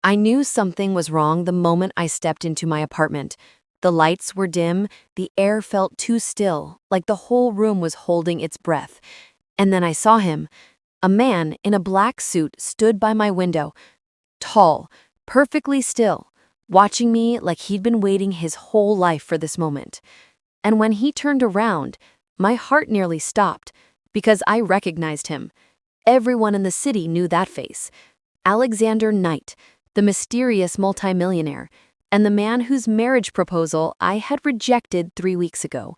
I knew something was wrong the moment I stepped into my apartment. The lights were dim, the air felt too still, like the whole room was holding its breath. And then I saw him. A man in a black suit stood by my window, tall, perfectly still, watching me like he'd been waiting his whole life for this moment. And when he turned around, my heart nearly stopped, because I recognized him. Everyone in the city knew that face. Alexander Knight, the mysterious multimillionaire, and the man whose marriage proposal I had rejected 3 weeks ago.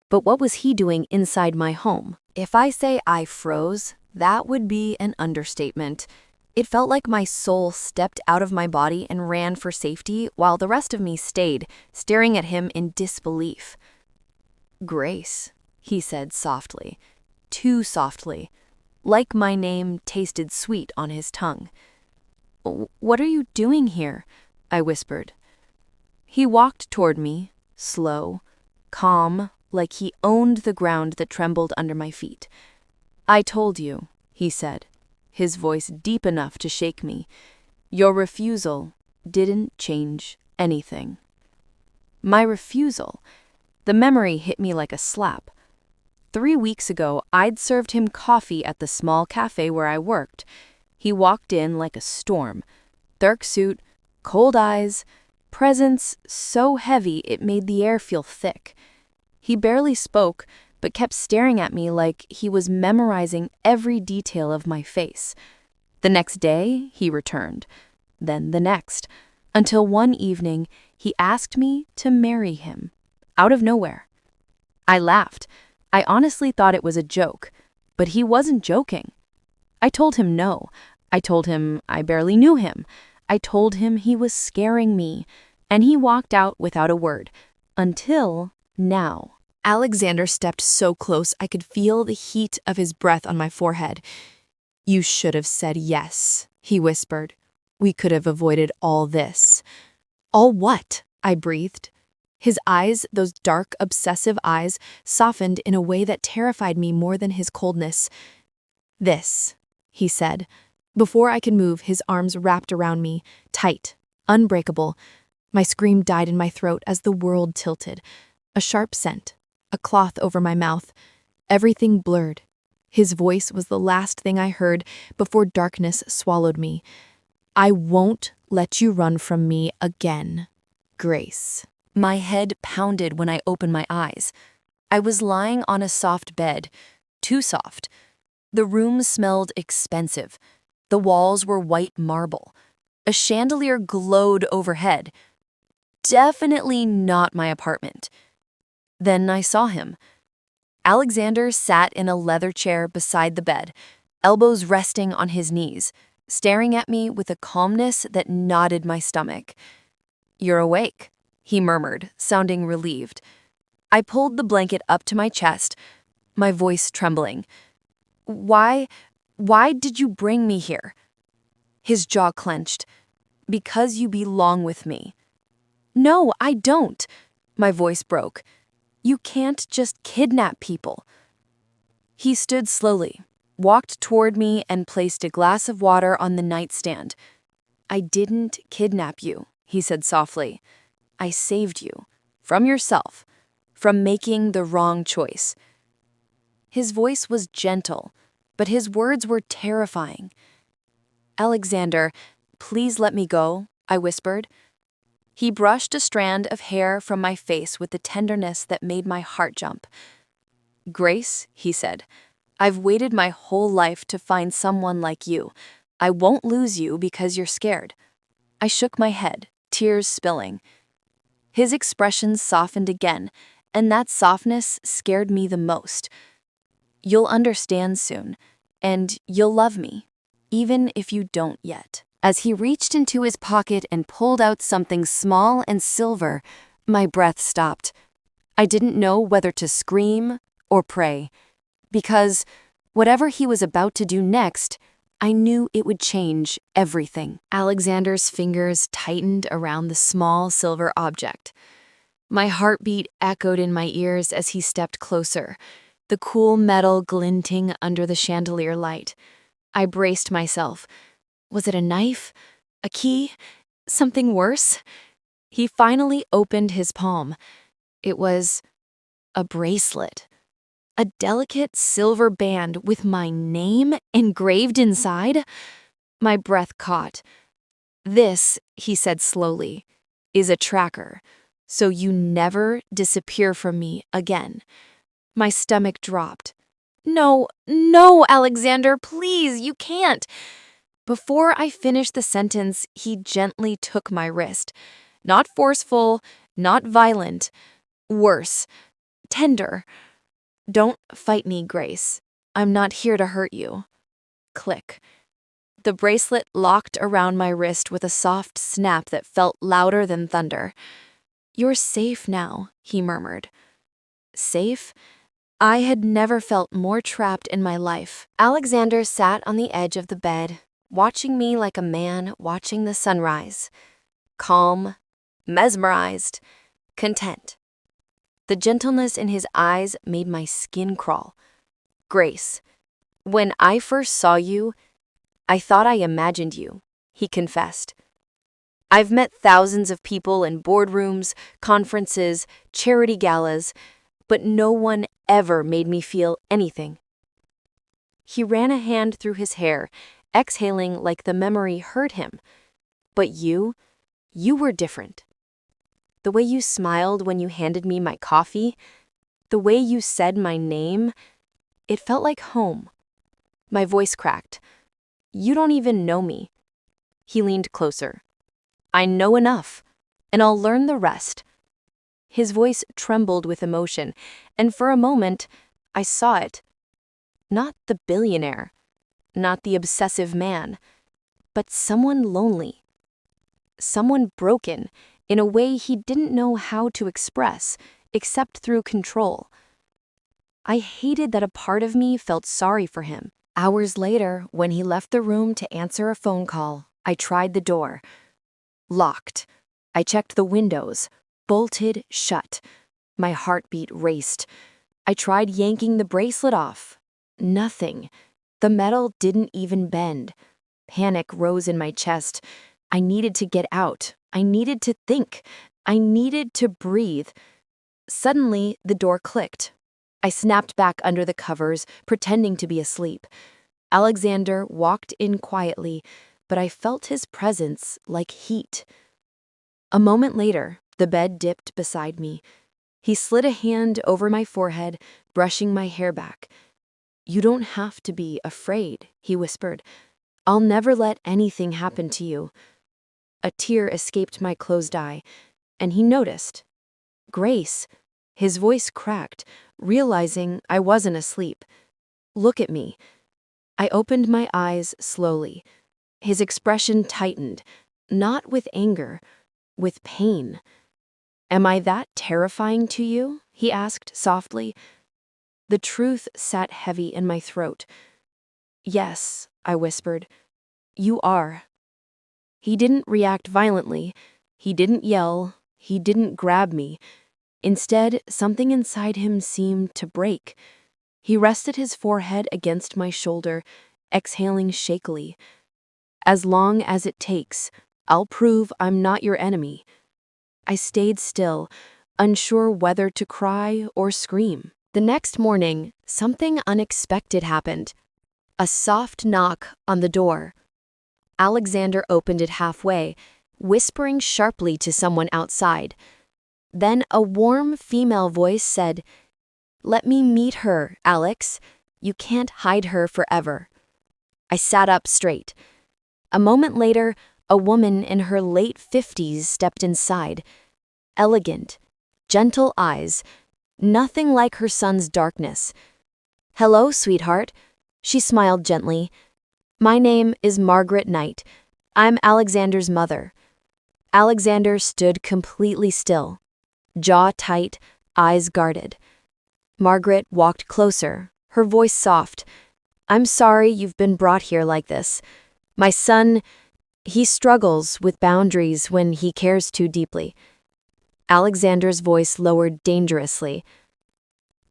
But what was he doing inside my home? If I say I froze, that would be an understatement. It felt like my soul stepped out of my body and ran for safety, while the rest of me stayed, staring at him in disbelief. "Grace," he said softly, too softly, like my name tasted sweet on his tongue. "What are you doing here?" I whispered. He walked toward me, slow, calm, like he owned the ground that trembled under my feet. "I told you," he said, his voice deep enough to shake me. "Your refusal didn't change anything." My refusal. The memory hit me like a slap. 3 weeks ago, I'd served him coffee at the small cafe where I worked. He walked in like a storm. Dark suit, cold eyes, presence so heavy it made the air feel thick. He barely spoke, but kept staring at me like he was memorizing every detail of my face. The next day, he returned. Then the next, until one evening, he asked me to marry him, out of nowhere. I laughed. I honestly thought it was a joke, but he wasn't joking. I told him no. I told him I barely knew him. I told him he was scaring me, and he walked out without a word. Until now. Alexander stepped so close I could feel the heat of his breath on my forehead. "You should have said yes," he whispered. "We could have avoided all this." "All what?" I breathed. His eyes, those dark, obsessive eyes, softened in a way that terrified me more than his coldness. "This," he said. Before I could move, his arms wrapped around me, tight, unbreakable. My scream died in my throat as the world tilted. A sharp scent, a cloth over my mouth. Everything blurred. His voice was the last thing I heard before darkness swallowed me. "I won't let you run from me again, Grace." My head pounded when I opened my eyes. I was lying on a soft bed, too soft. The room smelled expensive. The walls were white marble. A chandelier glowed overhead. Definitely not my apartment. Then I saw him. Alexander sat in a leather chair beside the bed, elbows resting on his knees, staring at me with a calmness that knotted my stomach. "You're awake," he murmured, sounding relieved. I pulled the blanket up to my chest, my voice trembling. Why did you bring me here?" His jaw clenched. "Because you belong with me." "No, I don't." My voice broke. "You can't just kidnap people." He stood slowly, walked toward me, and placed a glass of water on the nightstand. "I didn't kidnap you," he said softly. "I saved you. From yourself. From making the wrong choice." His voice was gentle, but his words were terrifying. "Alexander, please let me go," I whispered. He brushed a strand of hair from my face with the tenderness that made my heart jump. "Grace," he said, "I've waited my whole life to find someone like you. I won't lose you because you're scared." I shook my head, tears spilling. His expression softened again, and that softness scared me the most. "You'll understand soon, and you'll love me, even if you don't yet." As he reached into his pocket and pulled out something small and silver, my breath stopped. I didn't know whether to scream or pray, because whatever he was about to do next, I knew it would change everything. Alexander's fingers tightened around the small silver object. My heartbeat echoed in my ears as he stepped closer, the cool metal glinting under the chandelier light. I braced myself. Was it a knife? A key? Something worse? He finally opened his palm. It was a bracelet. A delicate silver band with my name engraved inside? My breath caught. This, he said slowly, is a tracker, so you never disappear from me again. My stomach dropped. No, no, Alexander, please, you can't. Before I finished the sentence, he gently took my wrist. Not forceful, not violent. Worse, tender. Don't fight me, Grace. I'm not here to hurt you. Click. The bracelet locked around my wrist with a soft snap that felt louder than thunder. You're safe now, he murmured. Safe? I had never felt more trapped in my life. Alexander sat on the edge of the bed, watching me like a man watching the sunrise. Calm, mesmerized, content. The gentleness in his eyes made my skin crawl. Grace, when I first saw you, I thought I imagined you, he confessed. I've met thousands of people in boardrooms, conferences, charity galas, but no one ever made me feel anything. He ran a hand through his hair, exhaling like the memory hurt him. But you were different. The way you smiled when you handed me my coffee, the way you said my name, it felt like home. My voice cracked. You don't even know me. He leaned closer. I know enough, and I'll learn the rest. His voice trembled with emotion, and for a moment, I saw it. Not the billionaire, not the obsessive man, but someone lonely. Someone broken in a way he didn't know how to express, except through control. I hated that a part of me felt sorry for him. Hours later, when he left the room to answer a phone call, I tried the door. Locked. I checked the windows. Bolted shut. My heartbeat raced. I tried yanking the bracelet off. Nothing. The metal didn't even bend. Panic rose in my chest. I needed to get out. I needed to think. I needed to breathe. Suddenly, the door clicked. I snapped back under the covers, pretending to be asleep. Alexander walked in quietly, but I felt his presence like heat. A moment later, the bed dipped beside me. He slid a hand over my forehead, brushing my hair back. You don't have to be afraid, he whispered. I'll never let anything happen to you. A tear escaped my closed eye, and he noticed. Grace. His voice cracked, realizing I wasn't asleep. Look at me. I opened my eyes slowly. His expression tightened, not with anger, with pain. Am I that terrifying to you? He asked softly. The truth sat heavy in my throat. Yes, I whispered. You are. He didn't react violently. He didn't yell. He didn't grab me. Instead, something inside him seemed to break. He rested his forehead against my shoulder, exhaling shakily. As long as it takes, I'll prove I'm not your enemy. I stayed still, unsure whether to cry or scream. The next morning, something unexpected happened. A soft knock on the door. Alexander opened it halfway, whispering sharply to someone outside. Then a warm female voice said, Let me meet her, Alex. You can't hide her forever. I sat up straight. A moment later, a woman in her late 50s stepped inside. Elegant, gentle eyes, nothing like her son's darkness. Hello, sweetheart. She smiled gently. My name is Margaret Knight. I'm Alexander's mother. Alexander stood completely still. Jaw tight, eyes guarded. Margaret walked closer, her voice soft. I'm sorry you've been brought here like this. My son, he struggles with boundaries when he cares too deeply. Alexander's voice lowered dangerously.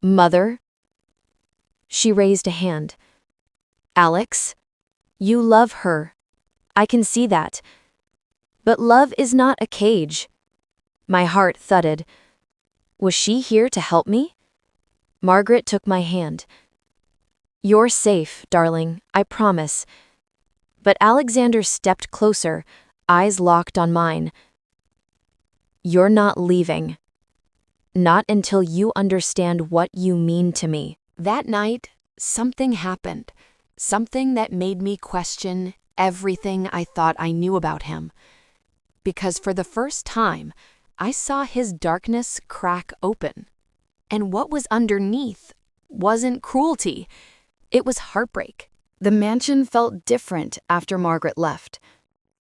Mother? She raised a hand. Alex, you love her. I can see that. But love is not a cage. My heart thudded. Was she here to help me? Margaret took my hand. You're safe, darling, I promise. But Alexander stepped closer, eyes locked on mine. You're not leaving. Not until you understand what you mean to me. That night, something happened. Something that made me question everything I thought I knew about him. Because for the first time, I saw his darkness crack open. And what was underneath wasn't cruelty. It was heartbreak. The mansion felt different after Margaret left.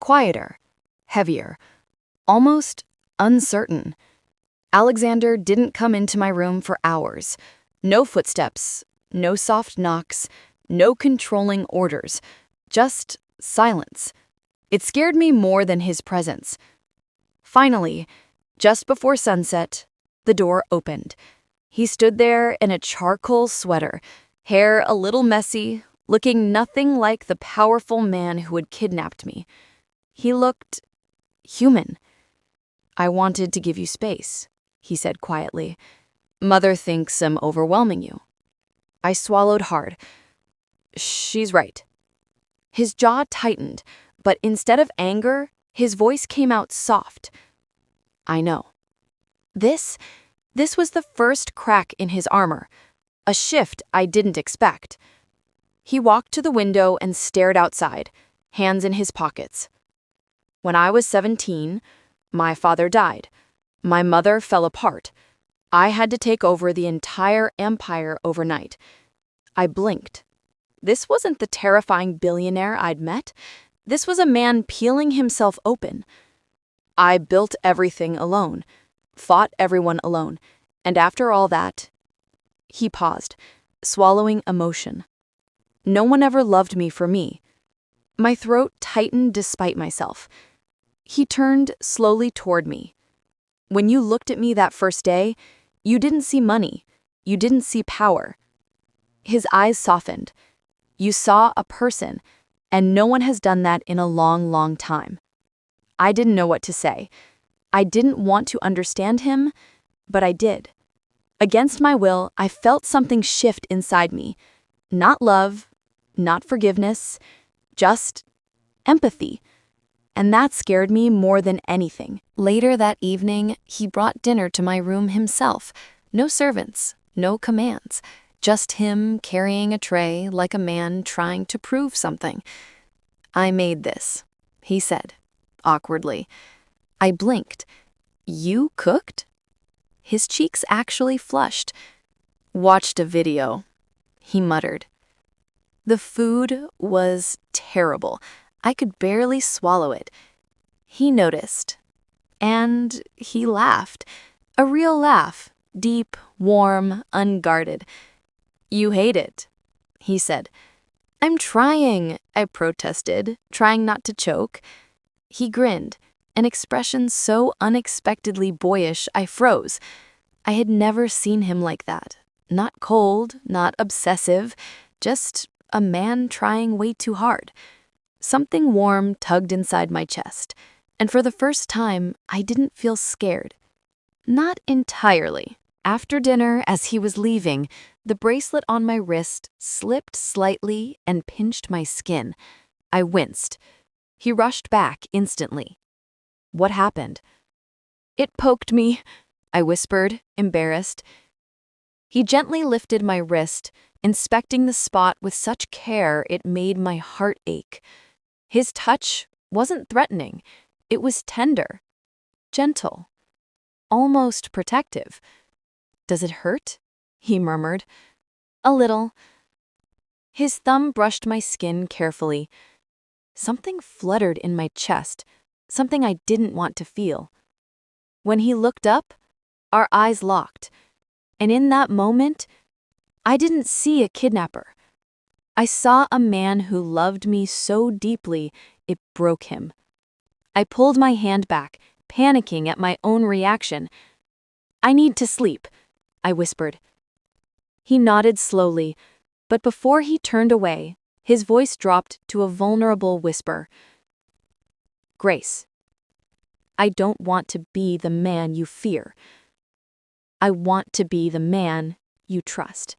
Quieter, heavier, almost uncertain. Alexander didn't come into my room for hours. No footsteps, no soft knocks, no controlling orders. Just silence. It scared me more than his presence. Finally, just before sunset, the door opened. He stood there in a charcoal sweater, hair a little messy, looking nothing like the powerful man who had kidnapped me. He looked human. I wanted to give you space, he said quietly. Mother thinks I'm overwhelming you. I swallowed hard. She's right. His jaw tightened, but instead of anger, his voice came out soft. I know. This was the first crack in his armor, a shift I didn't expect. He walked to the window and stared outside, hands in his pockets. When I was 17, my father died. My mother fell apart. I had to take over the entire empire overnight. I blinked. This wasn't the terrifying billionaire I'd met. This was a man peeling himself open. I built everything alone, fought everyone alone, and after all that, he paused, swallowing emotion. No one ever loved me for me. My throat tightened despite myself. He turned slowly toward me. When you looked at me that first day, you didn't see money. You didn't see power. His eyes softened. You saw a person, and no one has done that in a long, long time. I didn't know what to say. I didn't want to understand him, but I did. Against my will, I felt something shift inside me. Not love, not forgiveness, just empathy. And that scared me more than anything. Later that evening, he brought dinner to my room himself. No servants, no commands. Just him carrying a tray like a man trying to prove something. I made this, he said, awkwardly. I blinked. You cooked? His cheeks actually flushed. Watched a video, he muttered. The food was terrible. I could barely swallow it. He noticed. And he laughed. A real laugh. Deep, warm, unguarded. You hate it, he said. I'm trying, I protested, trying not to choke. He grinned, an expression so unexpectedly boyish I froze. I had never seen him like that. Not cold, not obsessive, just a man trying way too hard. Something warm tugged inside my chest, and for the first time, I didn't feel scared. Not entirely. After dinner, as he was leaving, the bracelet on my wrist slipped slightly and pinched my skin. I winced. He rushed back instantly. What happened? It poked me, I whispered, embarrassed. He gently lifted my wrist, inspecting the spot with such care it made my heart ache. His touch wasn't threatening. It was tender, gentle, almost protective. Does it hurt? He murmured. A little. His thumb brushed my skin carefully. Something fluttered in my chest, something I didn't want to feel. When he looked up, our eyes locked, and in that moment, I didn't see a kidnapper. I saw a man who loved me so deeply it broke him. I pulled my hand back, panicking at my own reaction. I need to sleep, I whispered. He nodded slowly, but before he turned away, his voice dropped to a vulnerable whisper. Grace, I don't want to be the man you fear. I want to be the man you trust."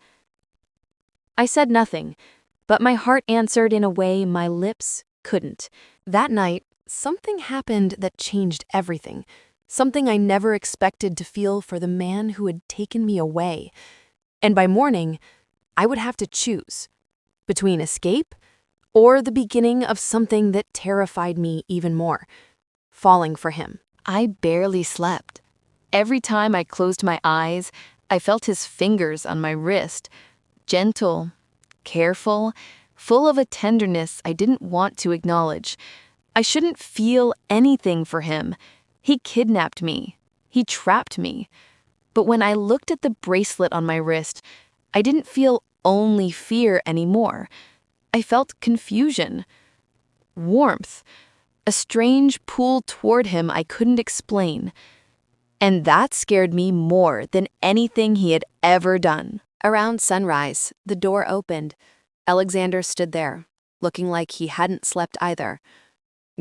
I said nothing, but my heart answered in a way my lips couldn't. That night, something happened that changed everything. Something I never expected to feel for the man who had taken me away. And by morning, I would have to choose between escape or the beginning of something that terrified me even more, falling for him. I barely slept. Every time I closed my eyes, I felt his fingers on my wrist, gentle, careful, full of a tenderness I didn't want to acknowledge. I shouldn't feel anything for him. He kidnapped me. He trapped me. But when I looked at the bracelet on my wrist, I didn't feel only fear anymore. I felt confusion, warmth, a strange pull toward him I couldn't explain. And that scared me more than anything he had ever done. Around sunrise, the door opened. Alexander stood there, looking like he hadn't slept either.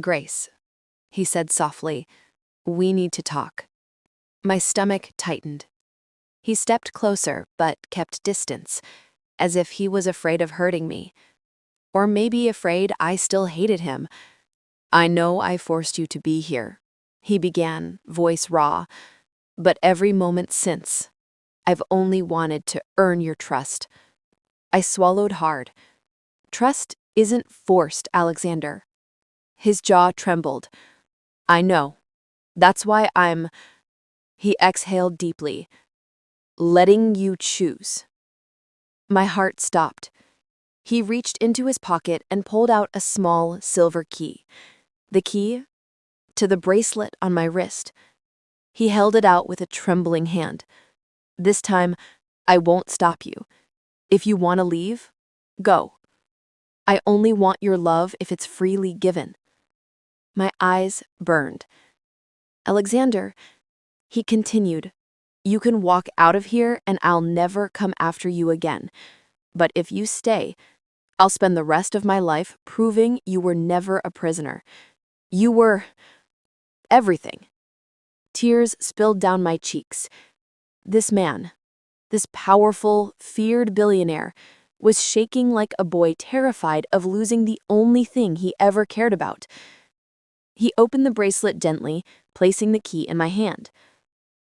"Grace," he said softly, "we need to talk." My stomach tightened. He stepped closer, but kept distance, as if he was afraid of hurting me. Or maybe afraid I still hated him. "I know I forced you to be here," he began, voice raw. "But every moment since, I've only wanted to earn your trust." I swallowed hard. "Trust isn't forced, Alexander." His jaw trembled. "I know. That's why I'm—" He exhaled deeply. "Letting you choose." My heart stopped. He reached into his pocket and pulled out a small silver key. The key to the bracelet on my wrist. He held it out with a trembling hand. "This time, I won't stop you. If you want to leave, go. I only want your love if it's freely given." My eyes burned. "Alexander," he continued, "you can walk out of here and I'll never come after you again. But if you stay, I'll spend the rest of my life proving you were never a prisoner. You were everything." Tears spilled down my cheeks. This man, this powerful, feared billionaire, was shaking like a boy terrified of losing the only thing he ever cared about. He opened the bracelet gently, placing the key in my hand.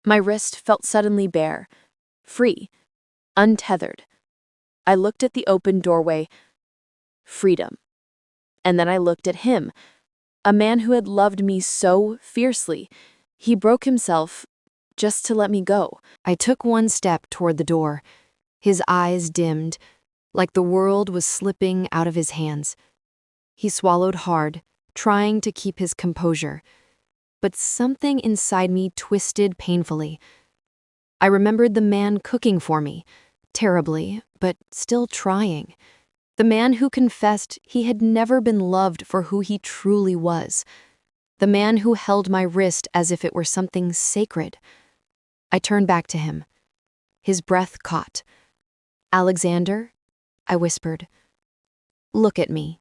My wrist felt suddenly bare, free, untethered. I looked at the open doorway. Freedom. And then I looked at him, a man who had loved me so fiercely. He broke himself just to let me go. I took one step toward the door. His eyes dimmed, like the world was slipping out of his hands. He swallowed hard, trying to keep his composure. But something inside me twisted painfully. I remembered the man cooking for me, terribly, but still trying. The man who confessed he had never been loved for who he truly was. The man who held my wrist as if it were something sacred. I turned back to him. His breath caught. "Alexander," I whispered. "Look at me."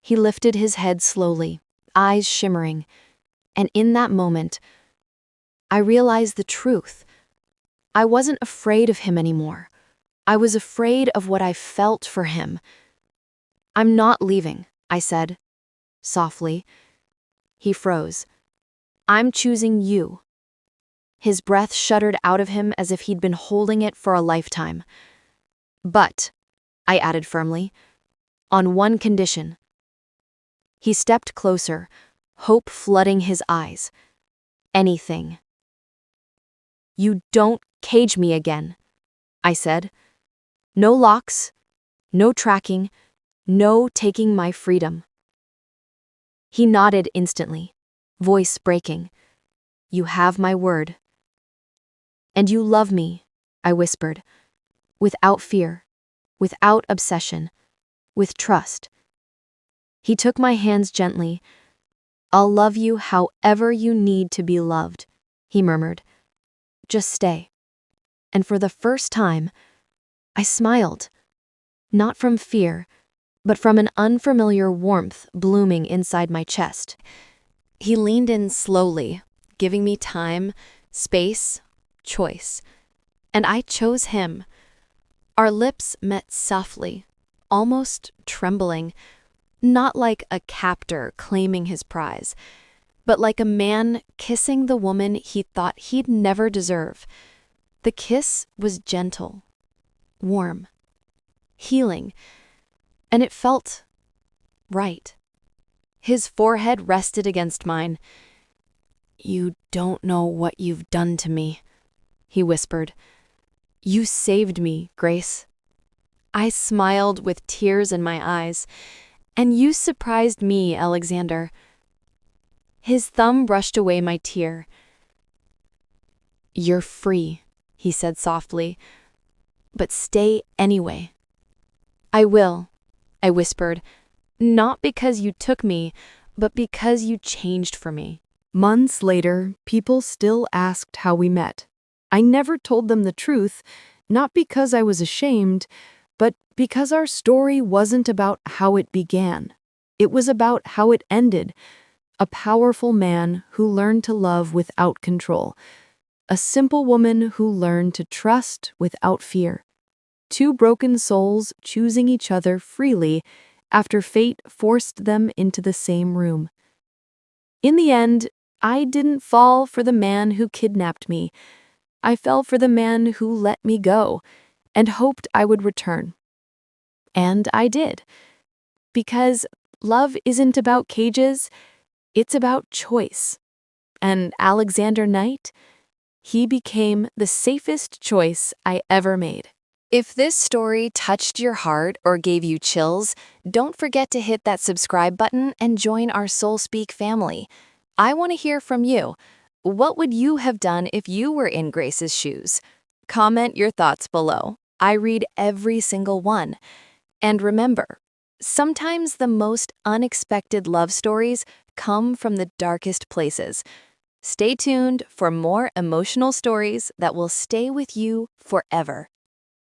He lifted his head slowly, eyes shimmering, and in that moment, I realized the truth. I wasn't afraid of him anymore. I was afraid of what I felt for him. "I'm not leaving," I said, softly. He froze. "I'm choosing you." His breath shuddered out of him as if he'd been holding it for a lifetime. "But," I added firmly, "on one condition." He stepped closer, hope flooding his eyes. "Anything." "You don't cage me again," I said. "No locks, no tracking, no taking my freedom." He nodded instantly, voice breaking. "You have my word." "And you love me," I whispered, "without fear, without obsession, with trust." He took my hands gently. "I'll love you however you need to be loved," he murmured. "Just stay." And for the first time, I smiled. Not from fear, but from an unfamiliar warmth blooming inside my chest. He leaned in slowly, giving me time, space, choice. And I chose him. Our lips met softly, almost trembling, not like a captor claiming his prize, but like a man kissing the woman he thought he'd never deserve. The kiss was gentle, warm, healing, and it felt right. His forehead rested against mine. "You don't know what you've done to me," he whispered. "You saved me, Grace." I smiled with tears in my eyes. "And you surprised me, Alexander." His thumb brushed away my tear. "You're free," he said softly, "but stay anyway." "I will," I whispered, "not because you took me, but because you changed for me." Months later, people still asked how we met. I never told them the truth, not because I was ashamed, but because our story wasn't about how it began. It was about how it ended. A powerful man who learned to love without control. A simple woman who learned to trust without fear. Two broken souls choosing each other freely after fate forced them into the same room. In the end, I didn't fall for the man who kidnapped me. I fell for the man who let me go and hoped I would return. And I did. Because love isn't about cages, it's about choice. And Alexander Knight, he became the safest choice I ever made. If this story touched your heart or gave you chills, don't forget to hit that subscribe button and join our SoulSpeak family. I want to hear from you. What would you have done if you were in Grace's shoes? Comment your thoughts below. I read every single one. And remember, sometimes the most unexpected love stories come from the darkest places. Stay tuned for more emotional stories that will stay with you forever.